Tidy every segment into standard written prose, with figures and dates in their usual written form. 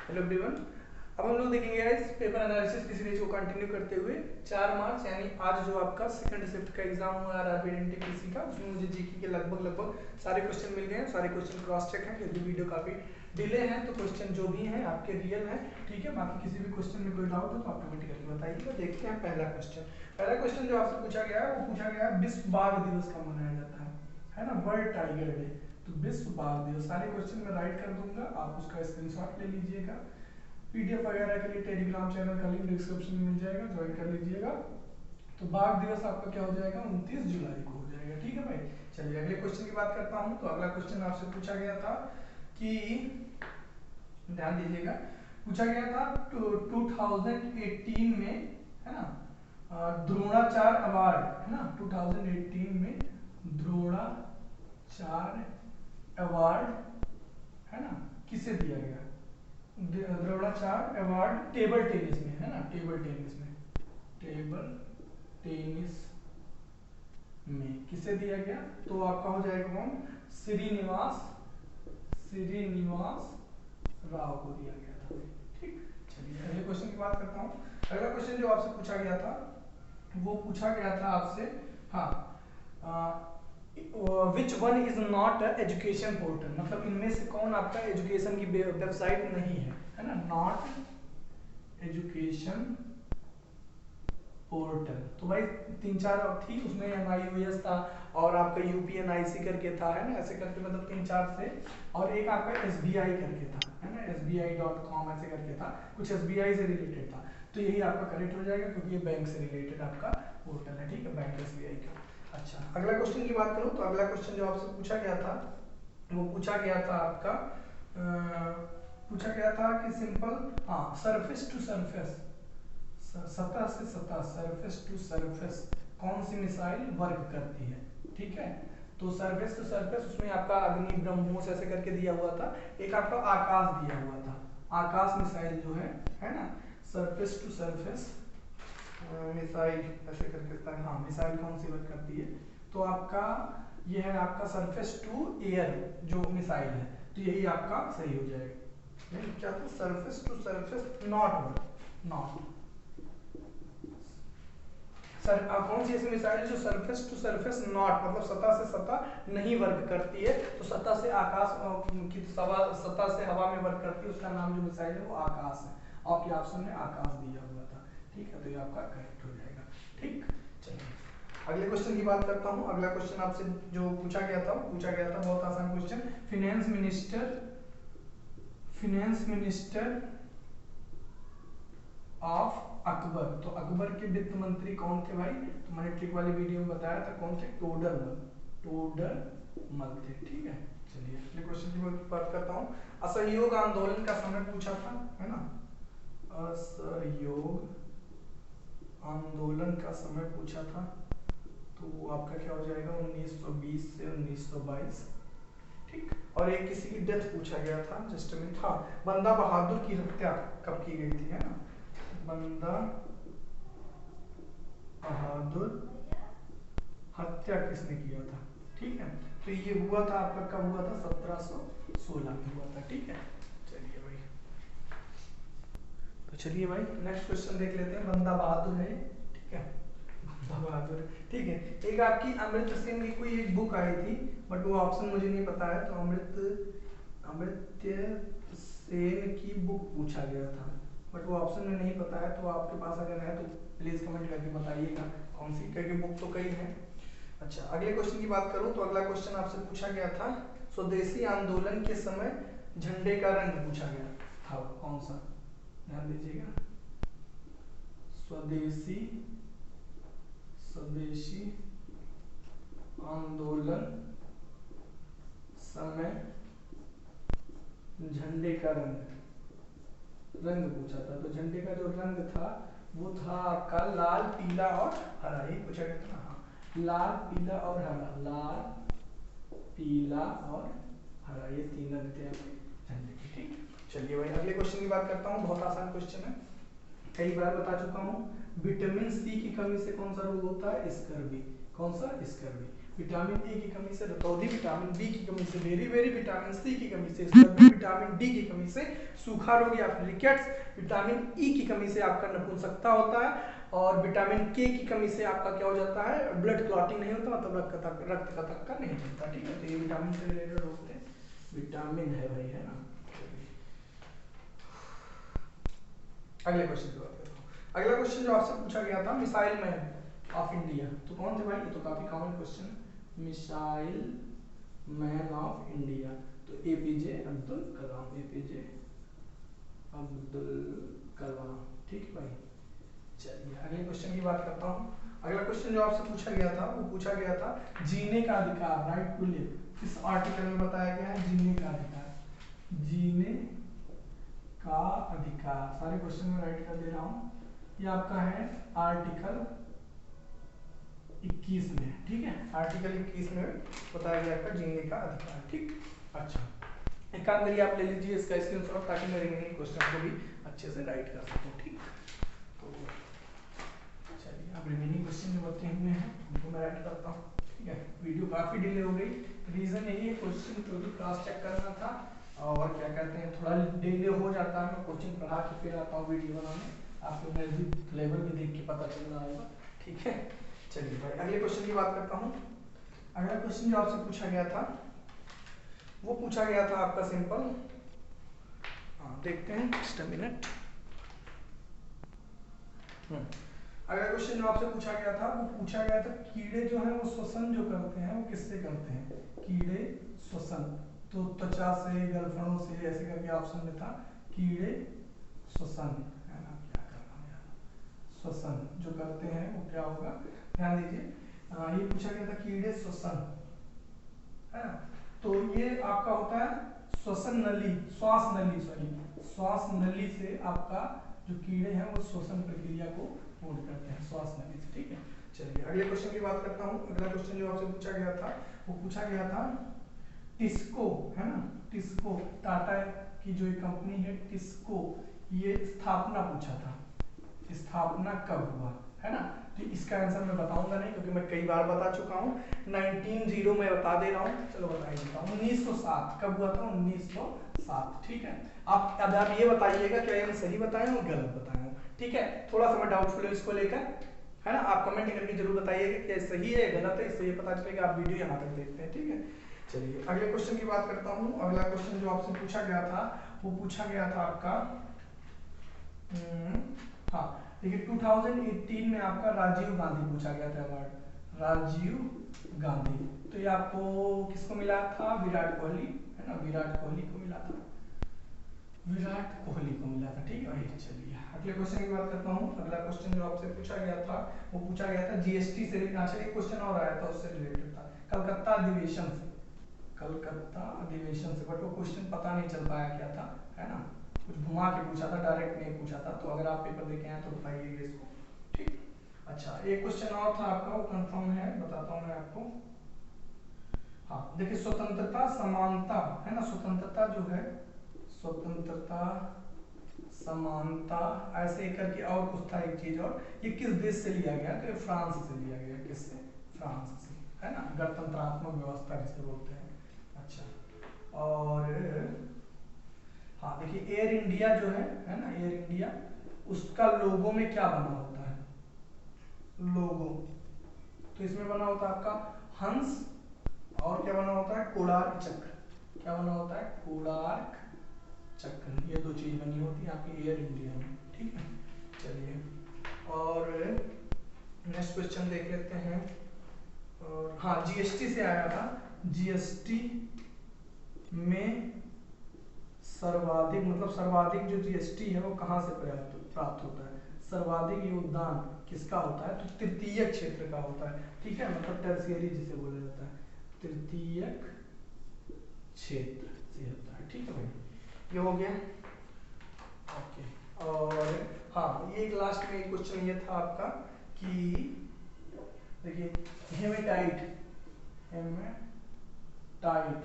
Hello everyone. अब हम लोग देखेंगे गाइस पेपर एनालिसिस की सीरीज को कंटिन्यू करते हुए 4 मार्च यानी आज जो आपका सेकंड शिफ्ट का एग्जाम हुआ है रैपिड एनटीपीसी का, उसमें मुझे जीके के लगभग सारे क्वेश्चन मिल गए हैं। सारे क्वेश्चन क्रॉस चेक हैं, यदि वीडियो काफी डिले है तो क्वेश्चन जो भी हैं आपके रियल हैं, ठीक है। बाकी किसी भी क्वेश्चन में कोई डाउट हो तो ऑटोमेटिकली बताइएगा। देखते हैं पहला क्वेश्चन जो आपसे पूछा गया है वो पूछा गया है विश्व बाघ दिवस कब मनाया जाता है ना, वर्ल्ड टाइगर डे। तो विश्व बाघ दिवस, सारे क्वेश्चन मैं राइट कर दूंगा, आप उसका स्क्रीनशॉट ले लीजिएगा। पीडीएफ वगैरह के लिए टेलीग्राम चैनल का लिंक डिस्क्रिप्शन में मिल जाएगा, ज्वाइन कर लीजिएगा। तो बाघ दिवस आपका क्या हो जाएगा, 29 जुलाई को हो जाएगा, ठीक है भाई। चलिए अगले क्वेश्चन की बात करता हूँ। तो अगला क्वेश्चन आपसे पूछा गया था कि, ध्यान दीजिएगा, पूछा गया था 2018 में, है ना, द्रोणाचार्य अवार्ड, है ना, 2018 में द्रोणाचार्य अवार्ड, है ना, किसे दिया गया? द्रोणाचार्य अवार्ड टेबल टेनिस में, है ना, टेबल टेनिस में किसे दिया गया? तो आपका हो जाएगा कौन? श्रीनिवास राव को दिया गया था, ठीक। चलिए अगले क्वेश्चन की बात करता हूँ। अगला क्वेश्चन जो आपसे पूछा गया था वो पूछा गया था आपसे, हाँ, which one is not education portal, मतलब इनमें से कौन आपका एजुकेशन की वेबसाइट नहीं है ना, नॉट एजुकेशन पोर्टल। तो भाई 3-4 थी उसमें, MIUS था और आपका UPNIC करके था, है ना, ऐसे करके मतलब 3-4 थे। और एक आपका SBI करके था, है ना, SBI.com ऐसे करके था, कुछ SBI से रिलेटेड था। तो यही आपका करेक्ट हो जाएगा क्योंकि ये बैंक से रिलेटेड आपका पोर्टल है, ठीक है, बैंक SBI का। अच्छा अगला क्वेश्चन की बात करूं तो अगला क्वेश्चन जो आपसे पूछा गया था वो पूछा गया था आपका, पूछा गया था कि सिंपल, हाँ, सरफेस टू सरफेस, सतह से सतह, सरफेस टू सरफेस कौन सी मिसाइल वर्क करती है, ठीक है। तो सरफेस टू सरफेस उसमें आपका अग्नि, ब्रह्मोस ऐसे करके दिया हुआ था। एक आपका आकाश दिया हुआ था, आकाश मिसाइल जो है ना, सरफेस टू सरफेस मिसाइल ऐसे करके था, हाँ, मिसाइल कौन सी वर्क करती है? तो आपका ये है आपका सरफेस टू एयर जो मिसाइल है, तो यही आपका सही हो जाएगा। नहीं क्या था, surface to surface not work, not sir, कौन सी ऐसी मिसाइल है जो सरफेस टू सरफेस नॉट, मतलब सतह से सतह नहीं वर्क करती है? तो सतह से आकाश की सतह से हवा में वर्क करती है, उसका नाम जो मिसाइल है वो आकाश है। आपके ऑप्शन में आकाश दिया हुआ था, ठीक है, तो ये आपका करेक्ट हो जाएगा, ठीक। चलिए अगले क्वेश्चन की बात करता हूँ। अगला क्वेश्चन आपसे जो पूछा गया था बहुत आसान question, finance minister of Akbar. तो अकबर के वित्त मंत्री कौन थे भाई? तो मैंने ट्रिक वाली वीडियो में बताया था कौन थे, टोडरमल थे, ठीक है। चलिए अगले क्वेश्चन की बात करता हूँ। असहयोग आंदोलन का समय पूछा था, है ना, असहयोग आंदोलन का समय पूछा था। तो आपका क्या हो जाएगा, 1920 से 1922, ठीक। और एक किसी की डेथ पूछा गया था, जस्ट मिनट, हाँ, बंदा बहादुर की हत्या कब की गई थी, है ना, बंदा बहादुर हत्या किसने किया था, ठीक है। तो ये हुआ था आपका, कब हुआ था, 1716 में हुआ था, ठीक है। चलिए भाई, तो चलिए भाई नेक्स्ट क्वेश्चन देख लेते हैं। बंदा बहादुर है, ठीक है, बंदा बहादुर, ठीक है। एक आपकी अमृत सेन की कोई एक बुक आई थी, बट वो ऑप्शन मुझे नहीं पता है। तो अमृत्य सेन की बुक पूछा गया था, बट वो ऑप्शन में नहीं पता है। तो आपके पास अगर है तो प्लीज कमेंट करके बताइएगा कौन सी, क्योंकि बुक तो कई है। अच्छा अगले क्वेश्चन की बात करूं तो अगला क्वेश्चन आपसे पूछा गया था, स्वदेशी आंदोलन के समय झंडे का रंग पूछा गया था कौन सा? ध्यान दीजिएगा, स्वदेशी स्वदेशी आंदोलन समय झंडे का रंग पूछा था। तो झंडे का जो रंग था वो था आपका लाल, पीला और हरा, ये पूछा गया था, हाँ, लाल, पीला और हरा, लाल, पीला और हरा, ये 3 रंग थे आपके झंडे के, ठीक। चलिए भाई अगले क्वेश्चन की बात करता हूँ, बहुत आसान क्वेश्चन है, कई बार बता चुका हूँ। विटामिन सी की कमी से कौन सा रोग होता है? स्कर्वी। कौन सा? स्कर्वी। विटामिन ए की कमी से रतौंधी, विटामिन बी की कमी से बेरी, विटामिन सी की कमी से स्कर्वी, विटामिन डी की कमी से सूखा रोग या फिर रिकेट्स, विटामिन ई की कमी से आपका नपुंसकता होता है, और विटामिन के की कमी से आपका क्या हो जाता है, ब्लड क्लॉटिंग नहीं होता, मतलब रक्त का थक्का नहीं चलता। ठीक है, तो ये विटामिन से रिलेटेड होते हैं, विटामिन है भाई, है ना। अगले क्वेश्चन की बात करता हूँ। अगला क्वेश्चन जो आपसे पूछा गया था, मिसाइल मैन ऑफ इंडिया, तो कौन थे भाई, ये तो काफी कॉमन क्वेश्चन है। मिसाइल मैन ऑफ इंडिया, तो एपीजे अब्दुल कलाम, एपीजे अब्दुल कलाम। ठीक है भाई, चलिए अगले क्वेश्चन की बात करता हूँ। अगला क्वेश्चन जो आपसे पूछा गया था वो पूछा गया था जीने का अधिकार, राइट टू लिव। इस आर्टिकल में बताया गया है जीने का अधिकार, जीने का अधिकार। सारे क्वेश्चन में राइट कर दे रहा हूँ। ये आपका है आर्टिकल 21 में, ठीक है, आर्टिकल 21 में बताया गया आपका जीने का अधिकार। ठीक, अच्छा एक काम करिए, आप ले लीजिए इसका स्क्रीनशॉट, ताकि मैं रिमेनिंग क्वेश्चन को भी अच्छे से राइट कर सकूं। ठीक, तो चलिए अब रिमेनिंग क्वेश्चन जो बचे हुए हैं उनको मैं राइट करता हूँ। ठीक है, वीडियो काफी डिले हो गई, रीजन यही है क्वेश्चन को भी क्रॉस चेक करना था, और क्या कहते हैं थोड़ा डिले हो जाता है, मैं कोचिंग पढ़ा के फिर आता हूँ वीडियो बनाने, आपको एनर्जी लेवल भी देख के पता चल रहा होगा। ठीक है, चलिए भाई अगले क्वेश्चन की बात करता हूँ। अगला क्वेश्चन जो आपसे पूछा गया था वो पूछा गया था आपका सिंपल, देखते हैं जस्ट अ मिनट। अगला क्वेश्चन जो आपसे पूछा गया था वो पूछा गया था कीड़े जो हैं वो श्वसन जो करते हैं वो किससे करते हैं, कीड़े श्वसन, तो त्वचा से, गलफड़ों से, ऐसे करके ऑप्शन में था कीड़े श्वसन, है ना, क्या कर रहा हूँ यार, श्वसन जो करते हैं वो क्या होगा, ध्यान दीजिए। ये पूछा गया था कीड़े श्वसन, है ना, तो ये आपका होता है श्वसन नली, श्वास नली, सॉरी श्वास नली से आपका जो कीड़े हैं वो श्वसन प्रक्रिया को पूर्ण करते हैं श्वास नली से। ठीक है, चलिए अगले क्वेश्चन की बात करता हूँ। अगला क्वेश्चन जो आपसे पूछा गया था वो पूछा गया था टिस्को, है ना, टिस्को टाटा की जो कंपनी है टिस्को, ये स्थापना पूछा था, स्थापना कब हुआ, है ना, तो इसका आंसर मैं बताऊंगा नहीं क्योंकि मैं कई बार बता चुका हूँ। 1900 में बता दे रहा हूँ, चलो बता ही देता हूँ। 1907 कब हुआ था, 1907। ठीक है, अब आप ये बताइएगा क्या ये मैं सही बताया हूँ गलत बताया हूँ। ठीक है, थोड़ा सा मैं डाउटफुल हूँ इसको लेकर, है ना, आप कमेंट करके जरूर बताइएगा कि सही है गलत है, इससे ये पता चलेगा आप वीडियो यहाँ तक देखते हैं। ठीक है, चलिए अगले क्वेश्चन की बात करता हूँ। अगला क्वेश्चन जो आपसे पूछा गया था वो पूछा गया था आपका, हाँ देखिए 2018 में आपका राजीव गांधी पूछा गया था अवार्ड, राजीव गांधी, तो ये आपको किसको मिला था, विराट कोहली, है ना, विराट कोहली को मिला था, विराट कोहली को मिला था। ठीक है भाई, चलिए अगले क्वेश्चन की बात करता हूँ। अगला क्वेश्चन जो आपसे पूछा गया था वो पूछा गया था जीएसटी से, अच्छा एक क्वेश्चन और आया था उससे रिलेटेड था, कलकत्ता अधिवेशन से, कलकत्ता अधिवेशन से, बट वो क्वेश्चन पता नहीं चल पाया क्या था, है ना, कुछ घुमा के पूछा था, डायरेक्ट नहीं पूछा था, तो अगर आप पेपर देखे हैं तो बताइएगा इसको। ठीक, अच्छा एक क्वेश्चन और था आपका, वो कंफर्म है, बताता हूँ मैं आपको। हाँ देखिए स्वतंत्रता समानता, है ना, स्वतंत्रता जो है, स्वतंत्रता समानता ऐसे करके और कुछ था एक चीज, और ये किस देश से लिया गया, तो ये फ्रांस से लिया गया, किससे, फ्रांस से, है ना, गणतंत्रात्मक व्यवस्था जिसे बोलते हैं। अच्छा, और हाँ देखिए एयर इंडिया जो है ना, एयर इंडिया, उसका लोगो में क्या बना होता है, लोगो, तो इसमें बना होता है आपका हंस, और क्या बना होता है, कोणार्क चक्र, क्या बना होता है, कोणार्क चक्र, ये दो चीज बनी होती है आपकी एयर इंडिया में। ठीक है, चलिए और नेक्स्ट क्वेश्चन देख लेते हैं। और हाँ जीएसटी से आया था, जीएसटी में सर्वाधिक, मतलब सर्वाधिक जो जीएसटी है वो कहाँ से प्राप्त होता है, सर्वाधिक योगदान किसका होता है, तो तृतीयक क्षेत्र का होता है। ठीक है, मतलब टर्शियरी जिसे बोला जाता है, तृतीयक क्षेत्र से होता है। ठीक है भाई, ये हो गया, ओके। और हाँ ये एक लास्ट में क्वेश्चन ये था आपका कि देखिए हेमेटाइट, हेमेटाइट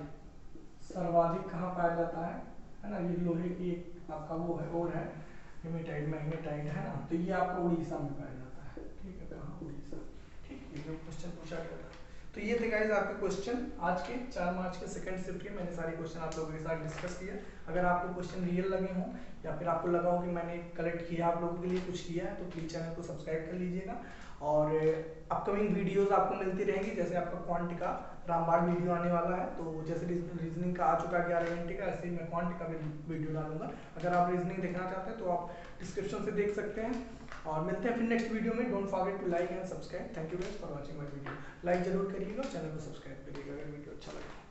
सर्वाधिक कहाँ पाया जाता है ना, ये लोहे की एक आपका वो है और है हेमेटाइट, मैग्नेटाइट, है ना, तो ये आपका उड़ीसा में पाया जाता है। ठीक है, कहाँ, उड़ीसा। ठीक है, ये क्वेश्चन पूछा गया था। तो ये थे गाइस आपके क्वेश्चन आज के 4 मार्च के सेकंड शिफ्ट के। मैंने सारे क्वेश्चन आप लोगों के साथ डिस्कस किए। अगर आपको क्वेश्चन रियल लगे हों या फिर आपको लगा हो कि मैंने कलेक्ट किया आप लोगों के लिए कुछ किया है, तो प्लीज़ चैनल को सब्सक्राइब कर लीजिएगा। और अपकमिंग वीडियोस आपको मिलती रहेंगी, जैसे आपका क्वांट का रामबाण वीडियो आने वाला है, तो जैसे रीजनिंग का आ चुका है 11 घंटे का, ऐसे ही मैं क्वांट का भी वीडियो डालूंगा। अगर आप रीजनिंग देखना चाहते हैं तो आप डिस्क्रिप्शन से देख सकते हैं। और मिलते हैं फिर नेक्स्ट वीडियो में। Don't forget to like and subscribe. Thank you guys for watching my video. Like जरूर करिएगा और चैनल को सब्सक्राइब करिएगा अगर वीडियो अच्छा लगा।